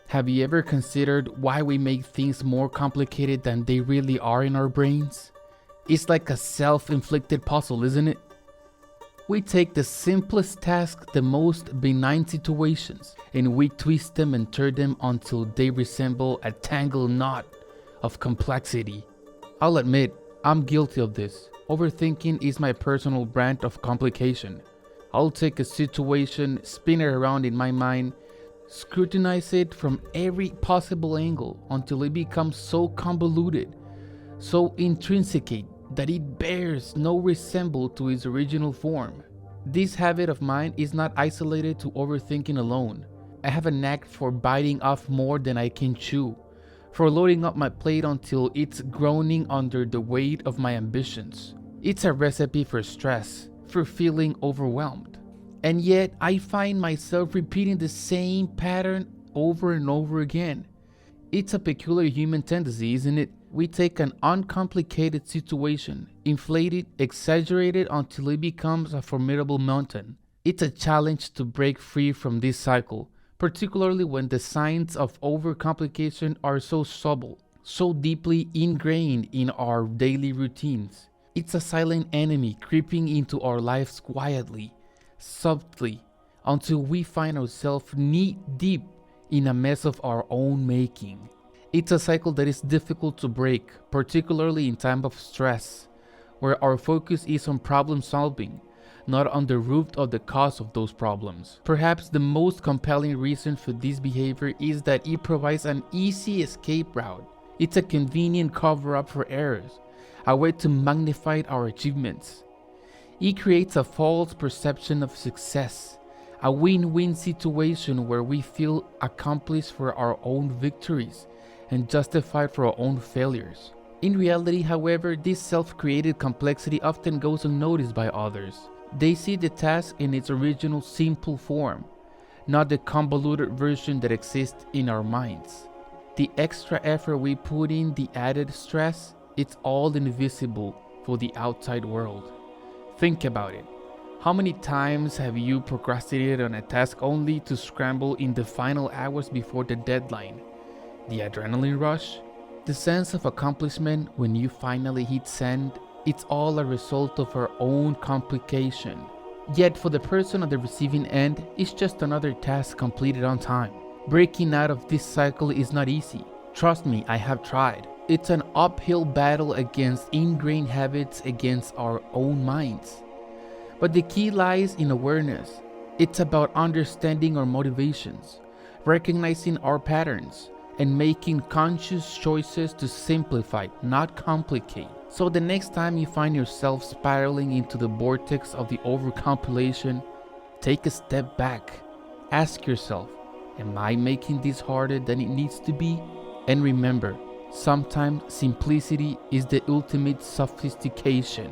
Have you ever considered why we make things more complicated than they really are in our brains? It's like a self-inflicted puzzle, isn't it? We take the simplest task, the most benign situations, and we twist them and turn them until they resemble a tangled knot of complexity. I'll admit, I'm guilty of this. Overthinking is my personal brand of complication. I'll take a situation, spin it around in my mind, scrutinize it from every possible angle until it becomes so convoluted, so intrinsicate that it bears no resemblance to its original form. This habit of mine is not isolated to overthinking alone. I have a knack for biting off more than I can chew, for loading up my plate until it's groaning under the weight of my ambitions. It's a recipe for stress, for feeling overwhelmed. And yet, I find myself repeating the same pattern over and over again. It's a peculiar human tendency, isn't it? We take an uncomplicated situation, inflate it, exaggerate it until it becomes a formidable mountain. It's a challenge to break free from this cycle, particularly when the signs of overcomplication are so subtle, so deeply ingrained in our daily routines. It's a silent enemy creeping into our lives quietly, subtly, until we find ourselves knee-deep in a mess of our own making. It's a cycle that is difficult to break, particularly in time of stress, where our focus is on problem solving, not on the root of the cause of those problems. Perhaps the most compelling reason for this behavior is that it provides an easy escape route. It's a convenient cover-up for errors, a way to magnify our achievements. It creates a false perception of success, a win-win situation where we feel accomplished for our own victories and justified for our own failures. In reality, however, this self-created complexity often goes unnoticed by others. They see the task in its original simple form, not the convoluted version that exists in our minds. The extra effort we put in, the added stress, it's all invisible for the outside world. Think about it. How many times have you procrastinated on a task only to scramble in the final hours before the deadline? The adrenaline rush, the sense of accomplishment when you finally hit send, it's all a result of our own complication. Yet for the person on the receiving end, it's just another task completed on time. Breaking out of this cycle is not easy. Trust me, I have tried. It's an uphill battle against ingrained habits, against our own minds. But the key lies in awareness. It's about understanding our motivations, recognizing our patterns, and making conscious choices to simplify, not complicate. So the next time you find yourself spiraling into the vortex of the overcompilation, take a step back. Ask yourself, am I making this harder than it needs to be? And remember, sometimes simplicity is the ultimate sophistication.